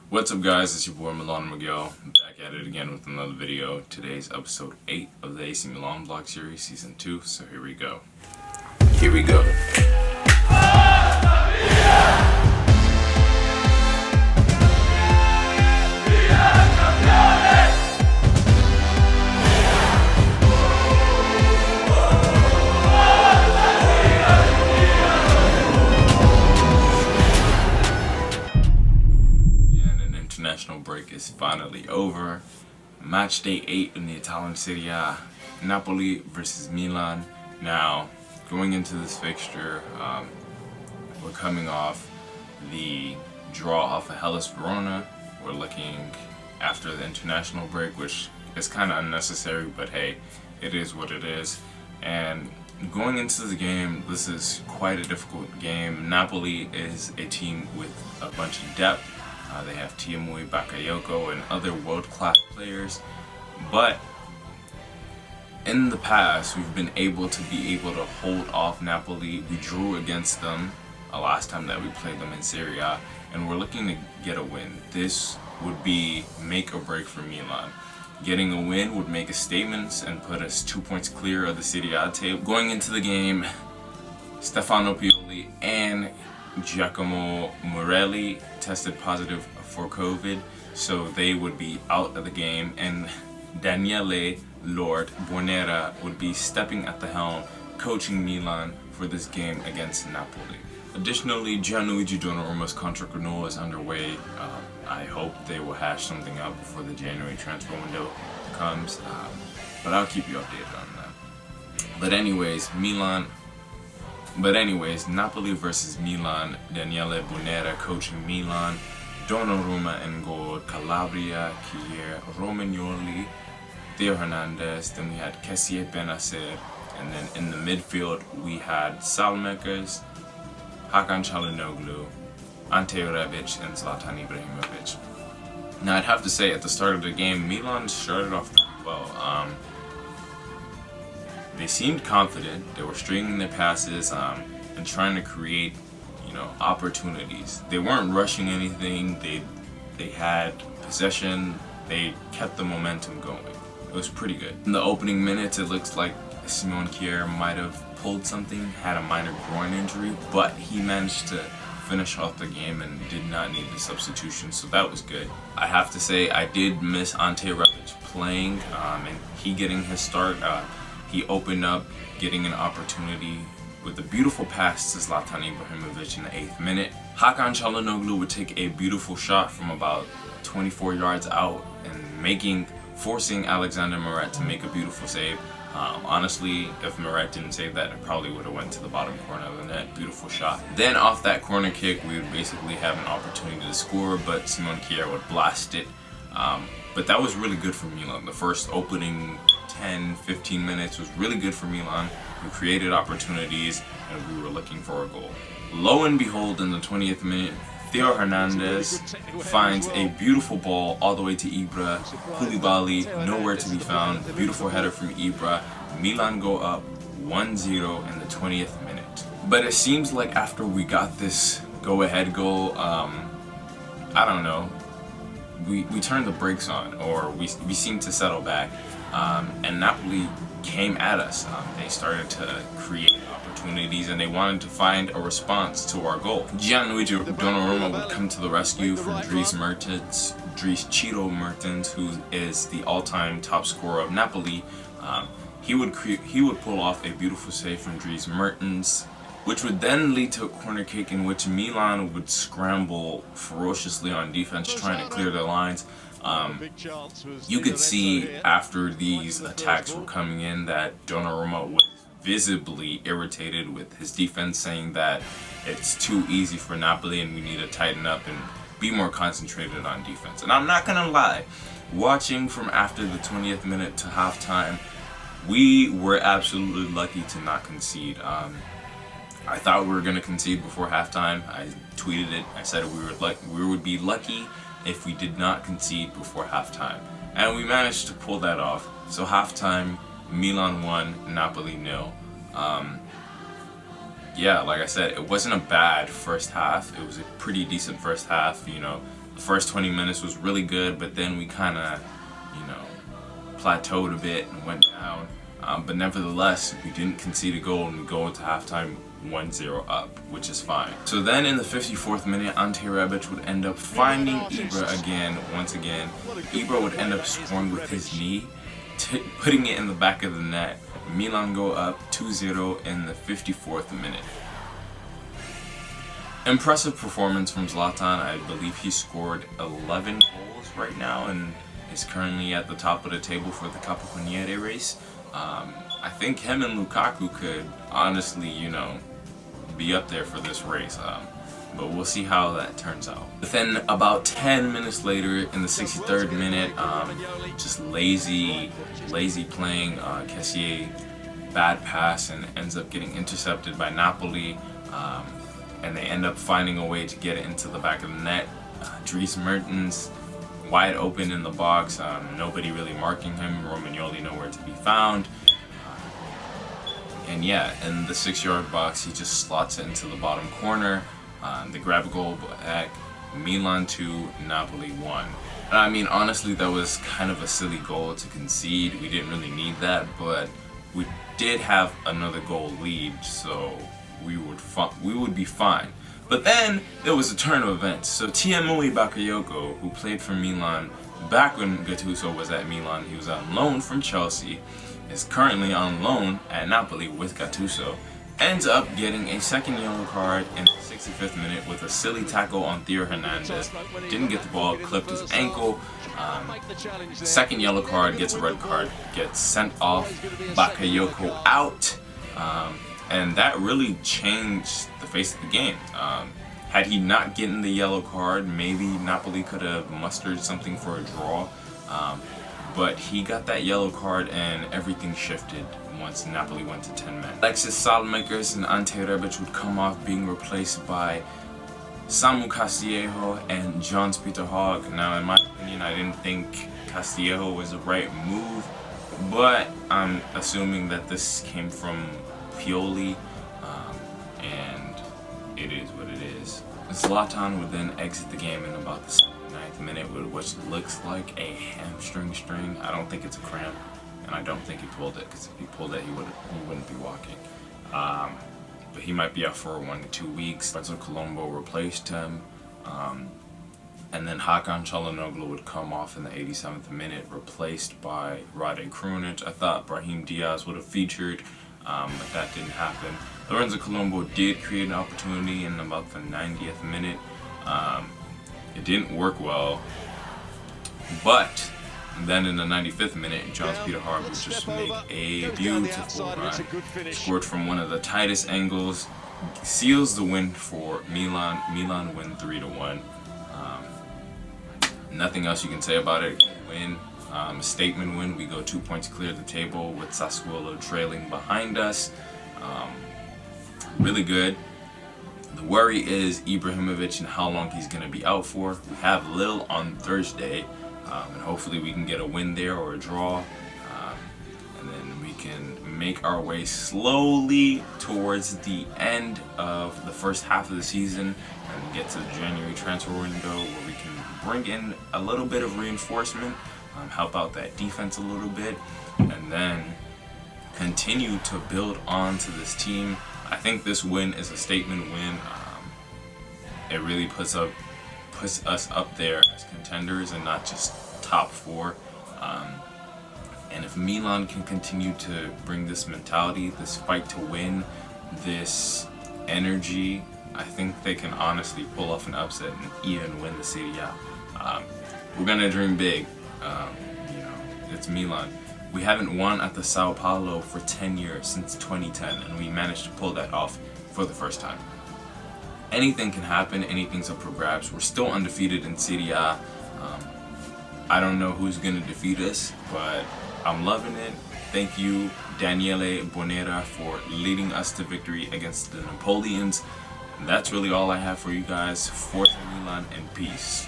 What's up guys, it's your boy Milano Miguel, back at it again with another video. Today's episode 8 of the AC Milan vlog series, season 2, so here we go. Here we go. International break is finally over. Match day 8 in the Italian Serie A, Napoli versus Milan. Now, going into this fixture, we're coming off the draw off of Hellas Verona. We're looking after the international break, which is kind of unnecessary, but hey, it is what it is. And going into the game, this is quite a difficult game. Napoli is a team with a bunch of depth. They have Tiamui, Bakayoko, and other world-class players. But in the past, we've been able to hold off Napoli. We drew against them last time that we played them in Serie A, and we're looking to get a win. This would be make or break for Milan. Getting a win would make a statement and put us 2 points clear of the Serie A table. Going into the game, Stefano Pioli and Giacomo Morelli tested positive for COVID, so they would be out of the game, and Daniele Bonera would be stepping at the helm, coaching Milan for this game against Napoli. Additionally, Gianluigi Donnarumma's contract renewal is underway. I hope they will hash something out before the January transfer window comes, but I'll keep you updated on that. But anyways, Napoli versus Milan. Daniele Bonera coaching Milan. Donnarumma in goal. Calabria, Kier, Romagnoli, Theo Hernandez. Then we had Kessie Benacer. And then in the midfield, we had Salmakers, Hakan Çalhanoğlu, Ante Rebic, and Zlatan Ibrahimovic. Now, I'd have to say, at the start of the game, Milan started off pretty well. They seemed confident. They were stringing their passes and trying to create, opportunities. They weren't rushing anything. They had possession. They kept the momentum going. It was pretty good. In the opening minutes, it looks like Simon Kjaer might have pulled something, had a minor groin injury, but he managed to finish off the game and did not need the substitution, so that was good. I have to say, I did miss Ante Rebic playing, and he getting his start. He opened up, getting an opportunity with a beautiful pass to Zlatan Ibrahimovic in the 8th minute. Hakan Çalhanoğlu would take a beautiful shot from about 24 yards out and forcing Alexander Meret to make a beautiful save. Honestly, if Meret didn't save that, it probably would have went to the bottom corner of the net. Beautiful shot. Then off that corner kick, we would basically have an opportunity to score, but Simon Kjaer would blast it. But that was really good for Milan. The first opening 10-15 minutes was really good for Milan. We created opportunities and we were looking for a goal. Lo and behold, in the 20th minute, Theo Hernandez finds a beautiful ball all the way to Ibra. Koulibaly, nowhere to be found. Beautiful header from Ibra. Milan go up 1-0 in the 20th minute. But it seems like after we got this go-ahead goal, I don't know, we turned the brakes on, or we seemed to settle back, and Napoli came at us. They started to create opportunities and they wanted to find a response to our goal. Gianluigi Donnarumma would come to the rescue from Dries Ciro Mertens, who is the all-time top scorer of Napoli. He would pull off a beautiful save from Dries Mertens, which would then lead to a corner kick in which Milan would scramble ferociously on defense, trying to clear their lines. You could see after these attacks were coming in that Donnarumma was visibly irritated with his defense, saying that it's too easy for Napoli and we need to tighten up and be more concentrated on defense. And I'm not gonna lie, watching from after the 20th minute to halftime, we were absolutely lucky to not concede. I thought we were going to concede before halftime. I tweeted it. I said we would be lucky if we did not concede before halftime. And we managed to pull that off. So halftime, Milan 1, Napoli 0. Yeah, like I said, it wasn't a bad first half. It was a pretty decent first half. The first 20 minutes was really good, but then we kind of, plateaued a bit and went down. But nevertheless, we didn't concede a goal and we go into halftime 1-0 up, which is fine. So then in the 54th minute, Ante Rebic would end up finding Ibra again, once again. Ibra would end up scoring with his knee, putting it in the back of the net. Milan go up 2-0 in the 54th minute. Impressive performance from Zlatan. I believe he scored 11 goals right now and is currently at the top of the table for the Capocannoniere race. I think him and Lukaku could honestly, be up there for this race. But we'll see how that turns out. But then about 10 minutes later, in the 63rd minute, just lazy playing. Kessié, bad pass, and ends up getting intercepted by Napoli. And they end up finding a way to get it into the back of the net. Dries Mertens wide open in the box, nobody really marking him, Romagnoli nowhere to be found. And yeah, in the 6-yard box, he just slots it into the bottom corner. They grab a goal back, Milan 2, Napoli 1. I mean, honestly, that was kind of a silly goal to concede. We didn't really need that, but we did have another goal lead, so we would be fine. But then there was a turn of events. So Tiemoué Bakayoko, who played for Milan back when Gattuso was at Milan, he was on loan from Chelsea, is currently on loan at Napoli with Gattuso, ends up getting a second yellow card in the 65th minute with a silly tackle on Theo Hernandez. Didn't get the ball, clipped his ankle. Second yellow card, gets a red card, gets sent off, Bakayoko out. And that really changed the face of the game. Had he not gotten the yellow card, maybe Napoli could have mustered something for a draw. But he got that yellow card and everything shifted once Napoli went to 10 men. Alexis Salmakers and Ante Rebic would come off, being replaced by Samu Castillejo and Johns Peter Hogg. Now, in my opinion, I didn't think Castillejo was the right move, but I'm assuming that this came from Pioli, and it is what it is. Zlatan would then exit the game in about the 79th minute with what looks like a hamstring strain. I don't think it's a cramp, and I don't think he pulled it, because if he pulled it, he wouldn't be walking. But he might be out for 1 to 2 weeks. Renzo Colombo replaced him, and then Hakan Çalhanoğlu would come off in the 87th minute, replaced by Rade Krunic. I thought Brahim Diaz would have featured, but that didn't happen. Lorenzo Colombo did create an opportunity in about the 90th minute. It didn't work well, but then in the 95th minute, Johns Peter Hogg would just make a beautiful run. Scored from one of the tightest angles, seals the win for Milan. Milan win 3-1. Nothing else you can say about it. Win. Statement win. We go 2 points clear of the table with Sassuolo trailing behind us. Really good. The worry is Ibrahimovic and how long he's going to be out for. We have Lille on Thursday, and hopefully we can get a win there or a draw, and then we can make our way slowly towards the end of the first half of the season and get to the January transfer window where we can bring in a little bit of reinforcement, help out that defense a little bit, and then continue to build on to this team. I think this win is a statement win. It really puts us up there as contenders and not just top 4. And if Milan can continue to bring this mentality, this fight to win, this energy, I think they can honestly pull off an upset and even win the Serie A. We're gonna dream big. It's Milan. We haven't won at the Sao Paolo for 10 years, since 2010, and we managed to pull that off for the first time. Anything can happen, anything's up for grabs. We're still undefeated in Serie A. I don't know who's going to defeat us, but I'm loving it. Thank you, Daniele Bonera, for leading us to victory against the Napoleans. And that's really all I have for you guys. Forza Milan and peace.